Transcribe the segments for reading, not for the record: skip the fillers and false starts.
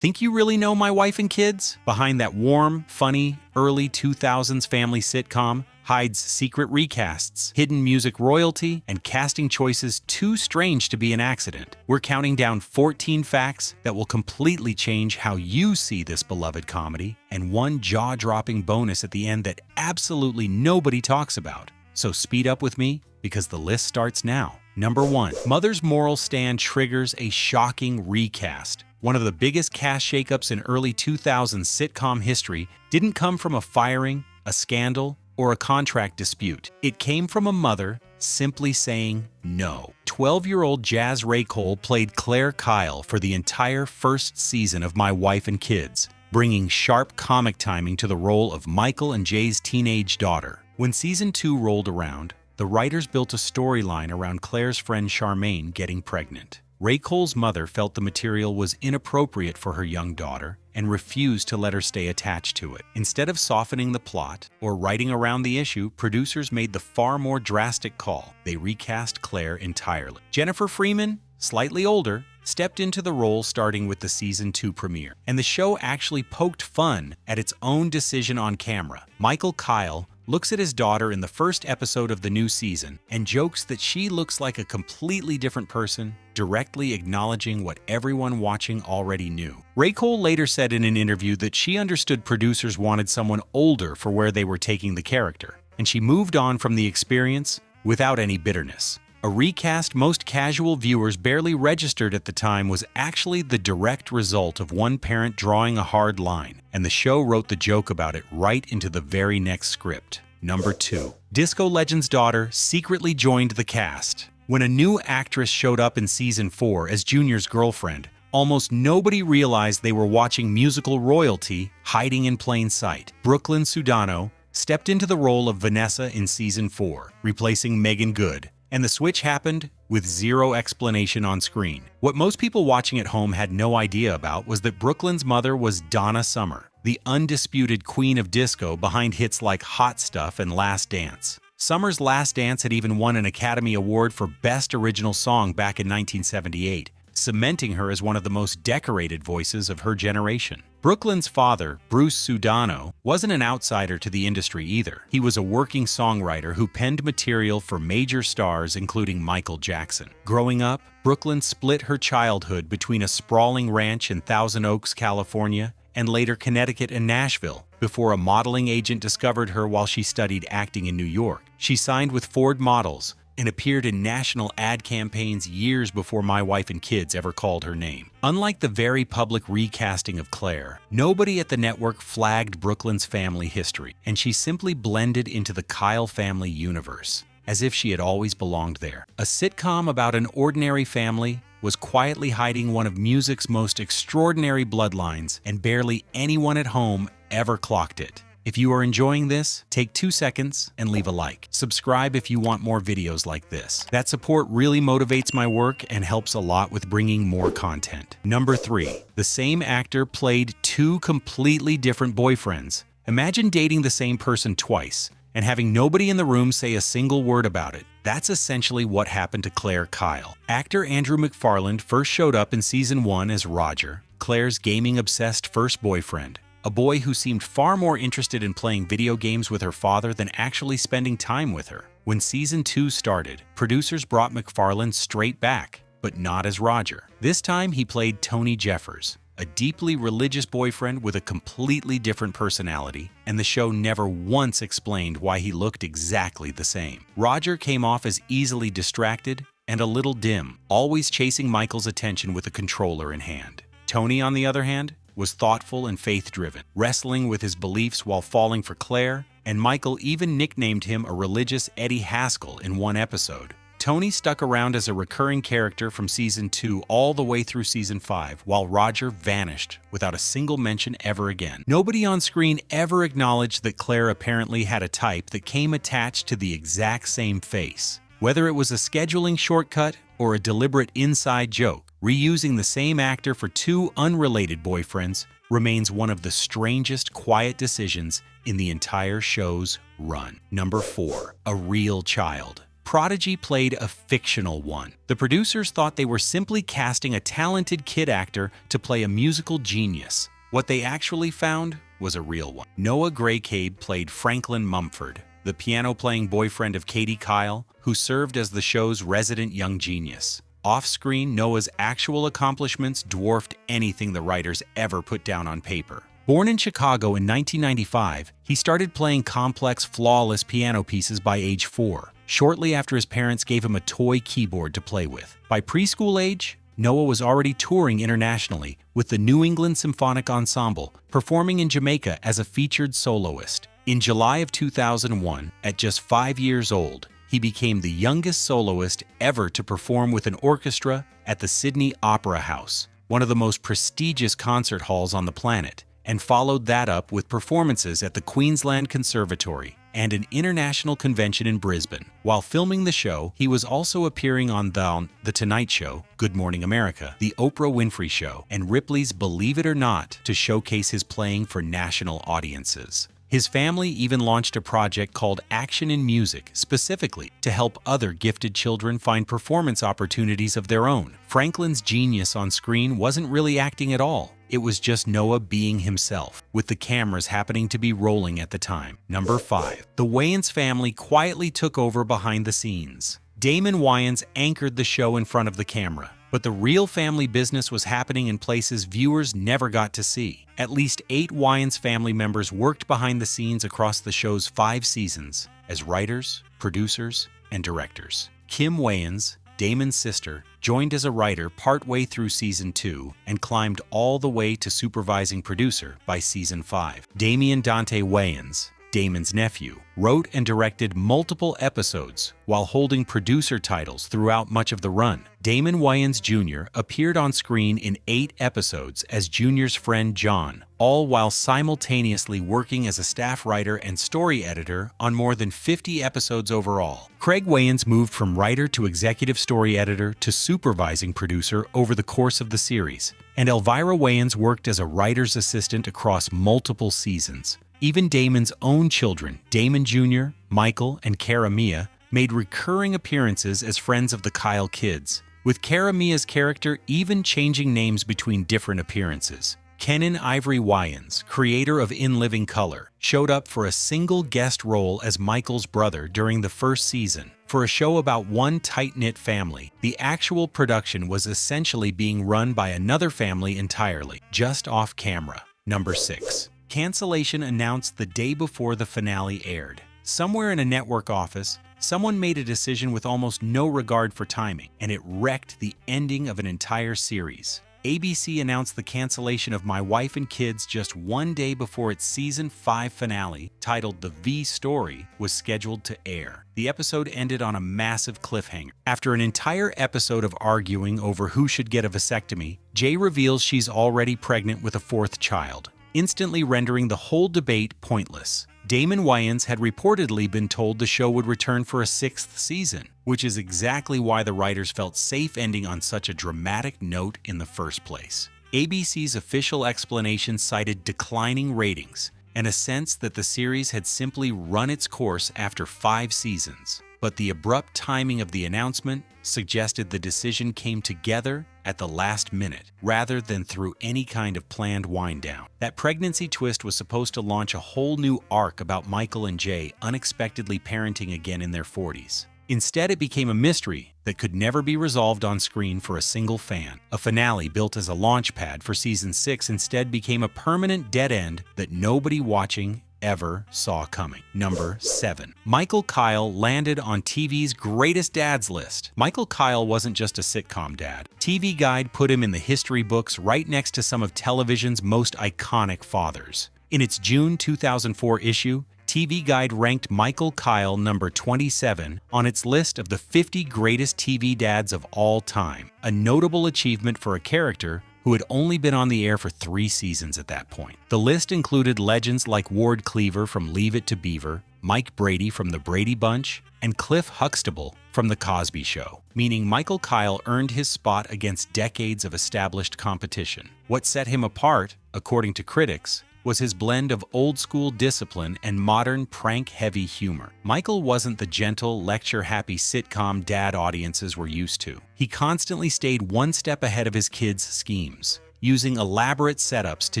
Think you really know My Wife and Kids? Behind that warm, funny, early 2000s family sitcom hides secret recasts, hidden music royalty, and casting choices too strange to be an accident. We're counting down 14 facts that will completely change how you see this beloved comedy, and one jaw-dropping bonus at the end that absolutely nobody talks about. So speed up with me, because the list starts now. Number 1. Mother's moral stand triggers a shocking recast. One of the biggest cast shakeups in early 2000s sitcom history didn't come from a firing, a scandal, or a contract dispute. It came from a mother simply saying no. 12-year-old Jazz Raycole played Claire Kyle for the entire first season of My Wife and Kids, bringing sharp comic timing to the role of Michael and Jay's teenage daughter. When season 2 rolled around, the writers built a storyline around Claire's friend Charmaine getting pregnant. Raycole's mother felt the material was inappropriate for her young daughter and refused to let her stay attached to it. Instead of softening the plot or writing around the issue, producers made the far more drastic call. They recast Claire entirely. Jennifer Freeman, slightly older, stepped into the role starting with the season 2 premiere, and the show actually poked fun at its own decision on camera. Michael Kyle looks at his daughter in the first episode of the new season and jokes that she looks like a completely different person, directly acknowledging what everyone watching already knew. Raycole later said in an interview that she understood producers wanted someone older for where they were taking the character, and she moved on from the experience without any bitterness. A recast most casual viewers barely registered at the time was actually the direct result of one parent drawing a hard line, and the show wrote the joke about it right into the very next script. Number 2. Disco legend's daughter secretly joined the cast. When a new actress showed up in season 4 as Junior's girlfriend, almost nobody realized they were watching musical royalty hiding in plain sight. Brooklyn Sudano stepped into the role of Vanessa in season 4, replacing Megan Good. And the switch happened with zero explanation on screen. What most people watching at home had no idea about was that Brooklyn's mother was Donna Summer, the undisputed queen of disco behind hits like Hot Stuff and Last Dance. Summer's Last Dance had even won an Academy Award for Best Original Song back in 1978, cementing her as one of the most decorated voices of her generation. Brooklyn's father, Bruce Sudano, wasn't an outsider to the industry either. He was a working songwriter who penned material for major stars including Michael Jackson. Growing up, Brooklyn split her childhood between a sprawling ranch in Thousand Oaks, California, and later Connecticut and Nashville, before a modeling agent discovered her while she studied acting in New York. She signed with Ford Models and appeared in national ad campaigns years before My Wife and Kids ever called her name. Unlike the very public recasting of Claire, nobody at the network flagged Brooklyn's family history, and she simply blended into the Kyle family universe, as if she had always belonged there. A sitcom about an ordinary family was quietly hiding one of music's most extraordinary bloodlines, and barely anyone at home ever clocked it. If you are enjoying this, take 2 seconds and leave a like. Subscribe if you want more videos like this. That support really motivates my work and helps a lot with bringing more content. Number 3. The same actor played 2 completely different boyfriends. Imagine dating the same person twice and having nobody in the room say a single word about it. That's essentially what happened to Claire Kyle. Actor Andrew McFarland first showed up in season 1 as Roger, Claire's gaming-obsessed first boyfriend. A boy who seemed far more interested in playing video games with her father than actually spending time with her. When season 2 started, producers brought McFarland straight back, but not as Roger. This time he played Tony Jeffers, a deeply religious boyfriend with a completely different personality, and the show never once explained why he looked exactly the same. Roger came off as easily distracted and a little dim, always chasing Michael's attention with a controller in hand. Tony, on the other hand, was thoughtful and faith-driven, wrestling with his beliefs while falling for Claire, and Michael even nicknamed him a religious Eddie Haskell in one episode. Tony stuck around as a recurring character from season 2 all the way through season 5, while Roger vanished without a single mention ever again. Nobody on screen ever acknowledged that Claire apparently had a type that came attached to the exact same face. Whether it was a scheduling shortcut or a deliberate inside joke, reusing the same actor for 2 unrelated boyfriends remains one of the strangest quiet decisions in the entire show's run. Number 4. A real child. Prodigy played a fictional one. The producers thought they were simply casting a talented kid actor to play a musical genius. What they actually found was a real one. Noah Gray-Cabey played Franklin Mumford, the piano-playing boyfriend of Katie Kyle, who served as the show's resident young genius. Off-screen, Noah's actual accomplishments dwarfed anything the writers ever put down on paper. Born in Chicago in 1995, he started playing complex, flawless piano pieces by age 4, shortly after his parents gave him a toy keyboard to play with. By preschool age, Noah was already touring internationally with the New England Symphonic Ensemble, performing in Jamaica as a featured soloist. In July of 2001, at just 5 years old, he became the youngest soloist ever to perform with an orchestra at the Sydney Opera House, one of the most prestigious concert halls on the planet, and followed that up with performances at the Queensland Conservatory and an international convention in Brisbane. While filming the show, he was also appearing on The Tonight Show, Good Morning America, The Oprah Winfrey Show, and Ripley's Believe It or Not to showcase his playing for national audiences. His family even launched a project called Action in Music, specifically to help other gifted children find performance opportunities of their own. Franklin's genius on screen wasn't really acting at all. It was just Noah being himself, with the cameras happening to be rolling at the time. Number 5. The Wayans family quietly took over behind the scenes. Damon Wayans anchored the show in front of the camera, but the real family business was happening in places viewers never got to see. At least 8 Wayans family members worked behind the scenes across the show's 5 seasons as writers, producers, and directors. Kim Wayans, Damon's sister, joined as a writer partway through season 2 and climbed all the way to supervising producer by season 5. Damian Dante Wayans, Damon's nephew, wrote and directed multiple episodes while holding producer titles throughout much of the run. Damon Wayans Jr. appeared on screen in 8 episodes as Junior's friend John, all while simultaneously working as a staff writer and story editor on more than 50 episodes overall. Craig Wayans moved from writer to executive story editor to supervising producer over the course of the series, and Elvira Wayans worked as a writer's assistant across multiple seasons. Even Damon's own children, Damon Jr., Michael, and Cara Mia, made recurring appearances as friends of the Kyle kids, with Cara Mia's character even changing names between different appearances. Kenan Ivory Wayans, creator of In Living Color, showed up for a single guest role as Michael's brother during the first season. For a show about one tight-knit family, the actual production was essentially being run by another family entirely, just off camera. Number 6. Cancellation announced the day before the finale aired. Somewhere in a network office, someone made a decision with almost no regard for timing, and it wrecked the ending of an entire series. ABC announced the cancellation of My Wife and Kids just one day before its season 5 finale, titled The V Story, was scheduled to air. The episode ended on a massive cliffhanger. After an entire episode of arguing over who should get a vasectomy, Jay reveals she's already pregnant with a 4th child, instantly rendering the whole debate pointless. Damon Wayans had reportedly been told the show would return for a 6th season, which is exactly why the writers felt safe ending on such a dramatic note in the first place. ABC's official explanation cited declining ratings and a sense that the series had simply run its course after 5 seasons. But the abrupt timing of the announcement suggested the decision came together at the last minute, rather than through any kind of planned wind-down. That pregnancy twist was supposed to launch a whole new arc about Michael and Jay unexpectedly parenting again in their 40s. Instead, it became a mystery that could never be resolved on screen for a single fan. A finale built as a launch pad for season 6 instead became a permanent dead end that nobody watching ever saw coming. Number 7. Michael Kyle landed on TV's greatest dads list. Michael Kyle wasn't just a sitcom dad. TV Guide put him in the history books right next to some of television's most iconic fathers. In its June 2004 issue, TV Guide ranked Michael Kyle number 27 on its list of the 50 greatest TV dads of all time, a notable achievement for a character who had only been on the air for 3 seasons at that point. The list included legends like Ward Cleaver from Leave It to Beaver, Mike Brady from The Brady Bunch, and Cliff Huxtable from The Cosby Show, meaning Michael Kyle earned his spot against decades of established competition. What set him apart, according to critics, was his blend of old-school discipline and modern prank-heavy humor. Michael wasn't the gentle, lecture-happy sitcom dad audiences were used to. He constantly stayed one step ahead of his kids' schemes, using elaborate setups to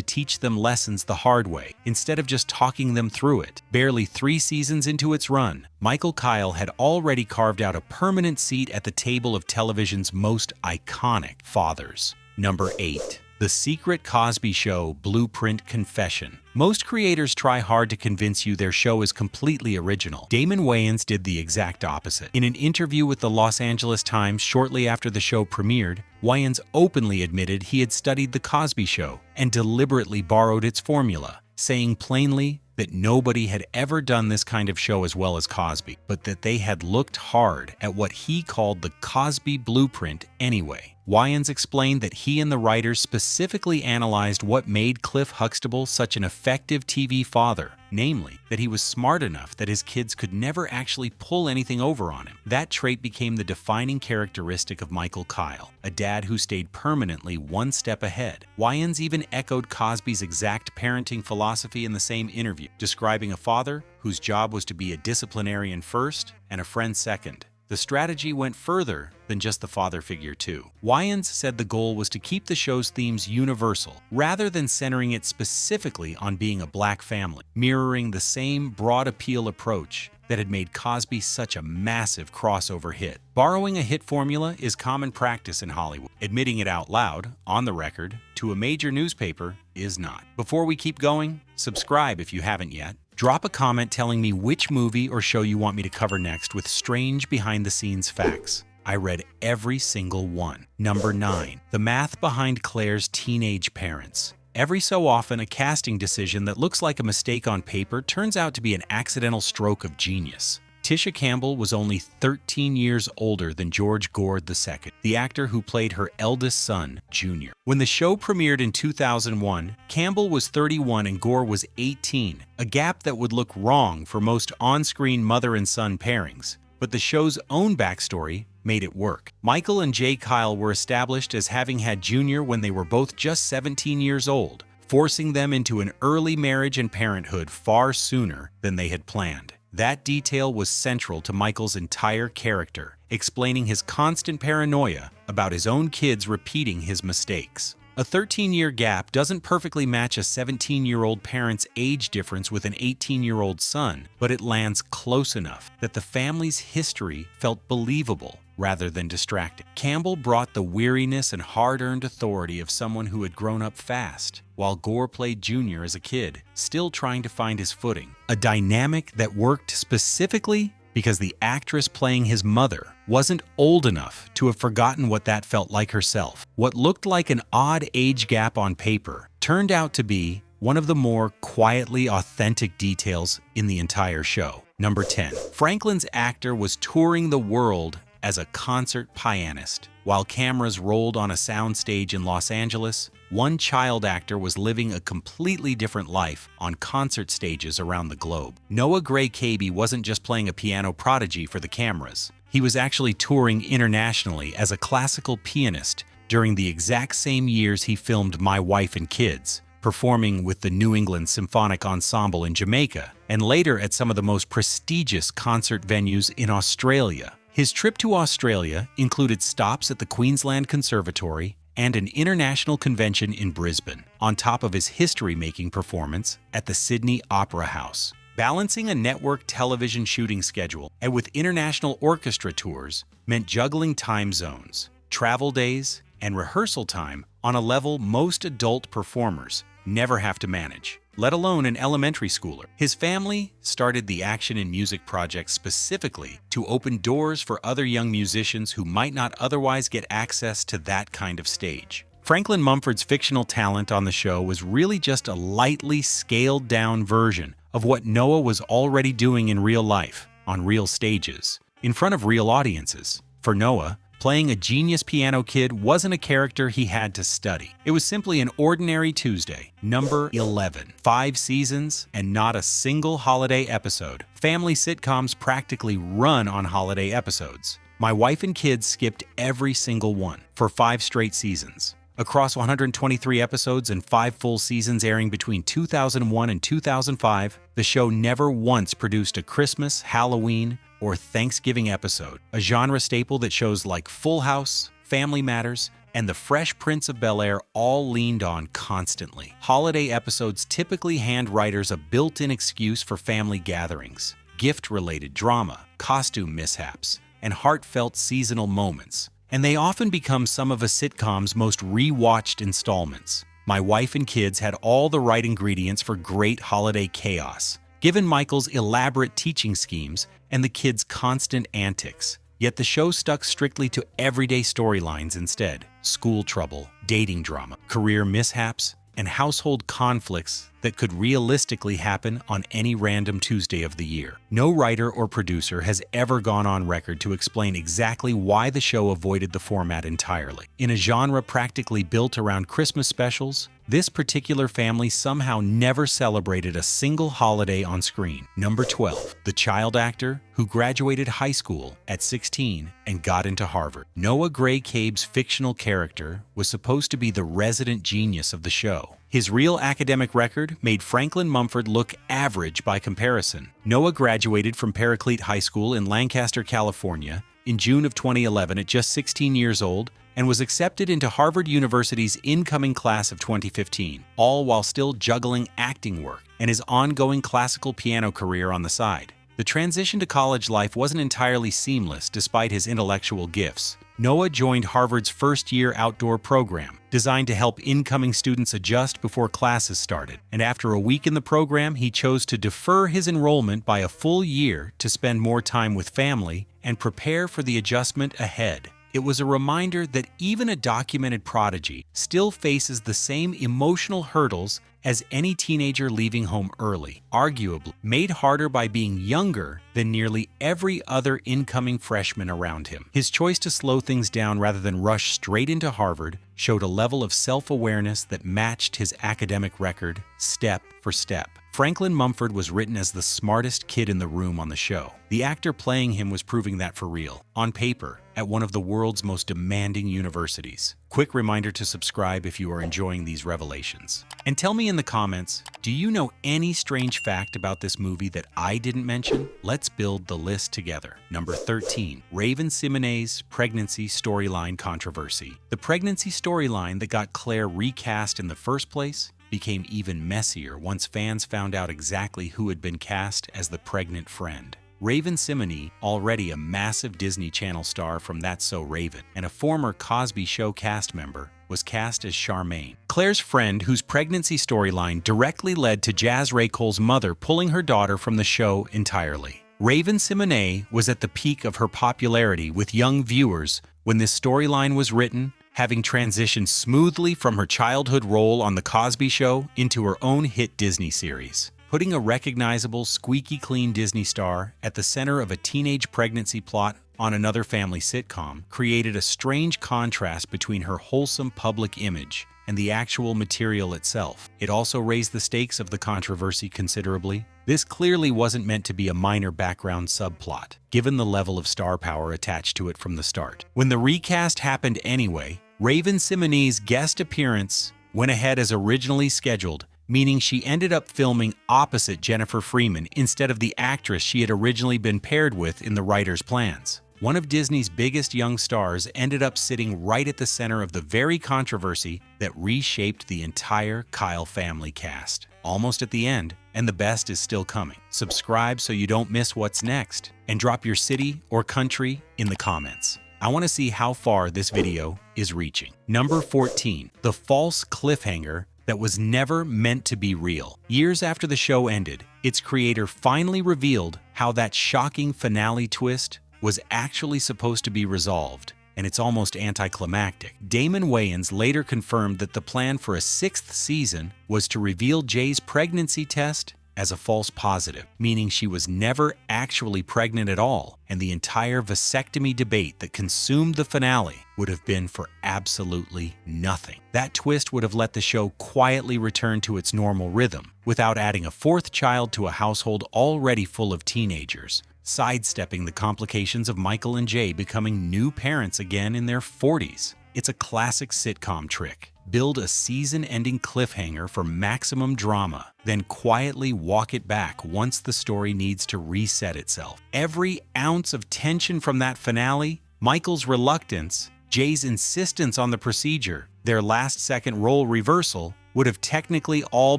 teach them lessons the hard way, instead of just talking them through it. Barely 3 seasons into its run, Michael Kyle had already carved out a permanent seat at the table of television's most iconic fathers. Number 8. The Secret Cosby Show Blueprint Confession. Most creators try hard to convince you their show is completely original. Damon Wayans did the exact opposite. In an interview with the Los Angeles Times shortly after the show premiered, Wayans openly admitted he had studied The Cosby Show and deliberately borrowed its formula, saying plainly that nobody had ever done this kind of show as well as Cosby, but that they had looked hard at what he called the Cosby blueprint anyway. Wayans explained that he and the writers specifically analyzed what made Cliff Huxtable such an effective TV father, namely, that he was smart enough that his kids could never actually pull anything over on him. That trait became the defining characteristic of Michael Kyle, a dad who stayed permanently one step ahead. Wayans even echoed Cosby's exact parenting philosophy in the same interview, describing a father whose job was to be a disciplinarian first and a friend second. The strategy went further than just the father figure too. Wayans said the goal was to keep the show's themes universal, rather than centering it specifically on being a black family, mirroring the same broad appeal approach that had made Cosby such a massive crossover hit. Borrowing a hit formula is common practice in Hollywood. Admitting it out loud, on the record, to a major newspaper is not. Before we keep going, subscribe if you haven't yet. Drop a comment telling me which movie or show you want me to cover next with strange behind-the-scenes facts. I read every single one. Number 9. The math behind Claire's teenage parents. Every so often, a casting decision that looks like a mistake on paper turns out to be an accidental stroke of genius. Tisha Campbell was only 13 years older than George Gord II, the actor who played her eldest son, Junior. When the show premiered in 2001, Campbell was 31 and Gore was 18, a gap that would look wrong for most on-screen mother and son pairings. But the show's own backstory made it work. Michael and Jay Kyle were established as having had Junior when they were both just 17 years old, forcing them into an early marriage and parenthood far sooner than they had planned. That detail was central to Michael's entire character, explaining his constant paranoia about his own kids repeating his mistakes. A 13-year gap doesn't perfectly match a 17-year-old parent's age difference with an 18-year-old son, but it lands close enough that the family's history felt believable rather than distracting. Campbell brought the weariness and hard-earned authority of someone who had grown up fast, while Gore played Junior as a kid, still trying to find his footing. A dynamic that worked specifically because the actress playing his mother wasn't old enough to have forgotten what that felt like herself. What looked like an odd age gap on paper turned out to be one of the more quietly authentic details in the entire show. Number 10. Franklin's actor was touring the world as a concert pianist. While cameras rolled on a soundstage in Los Angeles, one child actor was living a completely different life on concert stages around the globe. Noah Gray-Cabey wasn't just playing a piano prodigy for the cameras. He was actually touring internationally as a classical pianist during the exact same years he filmed My Wife and Kids, performing with the New England Symphonic Ensemble in Jamaica, and later at some of the most prestigious concert venues in Australia. His trip to Australia included stops at the Queensland Conservatory and an international convention in Brisbane, on top of his history-making performance at the Sydney Opera House. Balancing a network television shooting schedule and with international orchestra tours meant juggling time zones, travel days, and rehearsal time on a level most adult performers never have to manage, let alone an elementary schooler. His family started the Action in Music project specifically to open doors for other young musicians who might not otherwise get access to that kind of stage. Franklin Mumford's fictional talent on the show was really just a lightly scaled-down version of what Noah was already doing in real life, on real stages, in front of real audiences. For Noah, playing a genius piano kid wasn't a character he had to study. It was simply an ordinary Tuesday. Number 11. 5 seasons and not a single holiday episode. Family sitcoms practically run on holiday episodes. My Wife and Kids skipped every single one for 5 straight seasons. Across 123 episodes and 5 full seasons airing between 2001 and 2005, the show never once produced a Christmas, Halloween, or Thanksgiving episode, a genre staple that shows like Full House, Family Matters, and The Fresh Prince of Bel-Air all leaned on constantly. Holiday episodes typically hand writers a built-in excuse for family gatherings, gift-related drama, costume mishaps, and heartfelt seasonal moments. And they often become some of a sitcom's most re-watched installments. My Wife and Kids had all the right ingredients for great holiday chaos, given Michael's elaborate teaching schemes and the kids' constant antics. Yet the show stuck strictly to everyday storylines instead: school trouble, dating drama, career mishaps, and household conflicts that could realistically happen on any random Tuesday of the year. No writer or producer has ever gone on record to explain exactly why the show avoided the format entirely. In a genre practically built around Christmas specials, this particular family somehow never celebrated a single holiday on screen. Number 12. The child actor who graduated high school at 16 and got into Harvard. Noah Gray-Cabe's fictional character was supposed to be the resident genius of the show. His real academic record made Franklin Mumford look average by comparison. Noah graduated from Paraclete High School in Lancaster, California, in June of 2011 at just 16 years old, and was accepted into Harvard University's incoming class of 2015, all while still juggling acting work and his ongoing classical piano career on the side. The transition to college life wasn't entirely seamless despite his intellectual gifts. Noah joined Harvard's first-year outdoor program, designed to help incoming students adjust before classes started. And after a week in the program, he chose to defer his enrollment by a full year to spend more time with family and prepare for the adjustment ahead. It was a reminder that even a documented prodigy still faces the same emotional hurdles as any teenager leaving home early, arguably made harder by being younger than nearly every other incoming freshman around him. His choice to slow things down rather than rush straight into Harvard showed a level of self-awareness that matched his academic record step for step. Franklin Mumford was written as the smartest kid in the room on the show. The actor playing him was proving that for real, on paper, at one of the world's most demanding universities. Quick reminder to subscribe if you are enjoying these revelations. And tell me in the comments, do you know any strange fact about this movie that I didn't mention? Let's build the list together. Number 13. Raven-Symoné's pregnancy storyline controversy. The pregnancy storyline that got Claire recast in the first place became even messier once fans found out exactly who had been cast as the pregnant friend. Raven-Symoné, already a massive Disney Channel star from That's So Raven, and a former Cosby Show cast member, was cast as Charmaine, Claire's friend whose pregnancy storyline directly led to Jazz Raycole's mother pulling her daughter from the show entirely. Raven-Symoné was at the peak of her popularity with young viewers when this storyline was written, having transitioned smoothly from her childhood role on The Cosby Show into her own hit Disney series. Putting a recognizable, squeaky clean Disney star at the center of a teenage pregnancy plot on another family sitcom created a strange contrast between her wholesome public image and the actual material itself. It also raised the stakes of the controversy considerably. This clearly wasn't meant to be a minor background subplot, given the level of star power attached to it from the start. When the recast happened anyway, Raven-Symoné's guest appearance went ahead as originally scheduled, meaning she ended up filming opposite Jennifer Freeman instead of the actress she had originally been paired with in the writer's plans. One of Disney's biggest young stars ended up sitting right at the center of the very controversy that reshaped the entire Kyle family cast. Almost at the end, and the best is still coming. Subscribe so you don't miss what's next, and drop your city or country in the comments. I want to see how far this video is reaching. Number 14. The false cliffhanger that was never meant to be real. Years after the show ended, its creator finally revealed how that shocking finale twist was actually supposed to be resolved, and it's almost anticlimactic. Damon Wayans later confirmed that the plan for a 6th season was to reveal Jay's pregnancy test as a false positive, meaning she was never actually pregnant at all, and the entire vasectomy debate that consumed the finale would have been for absolutely nothing. That twist would have let the show quietly return to its normal rhythm, without adding a 4th child to a household already full of teenagers, sidestepping the complications of Michael and Jay becoming new parents again in their 40s. It's a classic sitcom trick. Build a season-ending cliffhanger for maximum drama, then quietly walk it back once the story needs to reset itself. Every ounce of tension from that finale, Michael's reluctance, Jay's insistence on the procedure, their last-second role reversal, would have technically all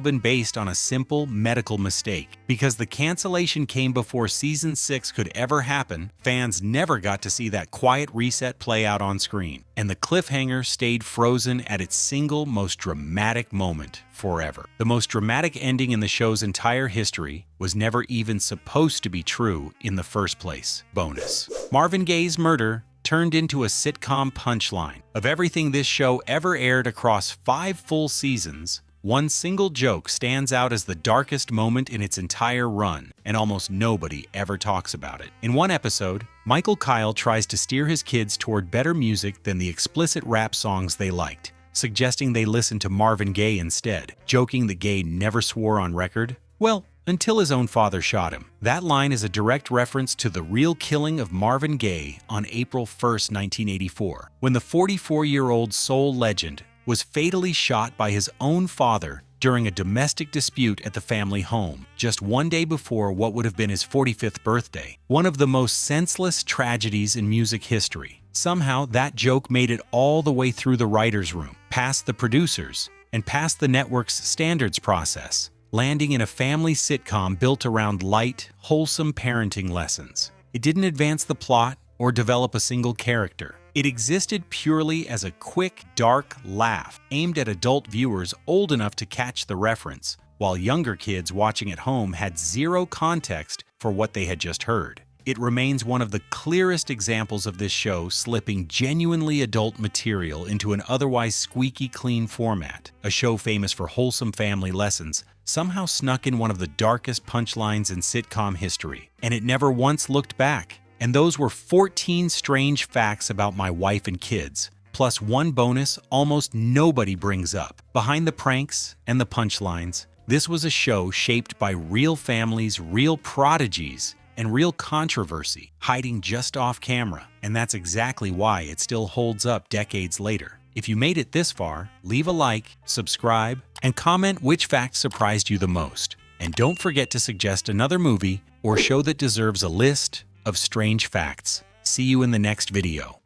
been based on a simple medical mistake. Because the cancellation came before Season 6 could ever happen, fans never got to see that quiet reset play out on screen, and the cliffhanger stayed frozen at its single most dramatic moment forever. The most dramatic ending in the show's entire history was never even supposed to be true in the first place. Bonus. Marvin Gaye's murder turned into a sitcom punchline. Of everything this show ever aired across 5 full seasons, one single joke stands out as the darkest moment in its entire run, and almost nobody ever talks about it. In one episode, Michael Kyle tries to steer his kids toward better music than the explicit rap songs they liked, suggesting they listen to Marvin Gaye instead, joking that Gaye never swore on record. Well, until his own father shot him. That line is a direct reference to the real killing of Marvin Gaye on April 1, 1984, when the 44-year-old soul legend was fatally shot by his own father during a domestic dispute at the family home, just one day before what would have been his 45th birthday. One of the most senseless tragedies in music history. Somehow, that joke made it all the way through the writer's room, past the producers, and past the network's standards process, landing in a family sitcom built around light, wholesome parenting lessons. It didn't advance the plot or develop a single character. It existed purely as a quick, dark laugh aimed at adult viewers old enough to catch the reference, while younger kids watching at home had zero context for what they had just heard. It remains one of the clearest examples of this show slipping genuinely adult material into an otherwise squeaky clean format. A show famous for wholesome family lessons somehow snuck in one of the darkest punchlines in sitcom history, and it never once looked back. And those were 14 strange facts about my wife and kids, plus one bonus almost nobody brings up. Behind the pranks and the punchlines, this was a show shaped by real families, real prodigies, and real controversy, hiding just off camera. And that's exactly why it still holds up decades later. If you made it this far, leave a like, subscribe, and comment which fact surprised you the most. And don't forget to suggest another movie or show that deserves a list of strange facts. See you in the next video.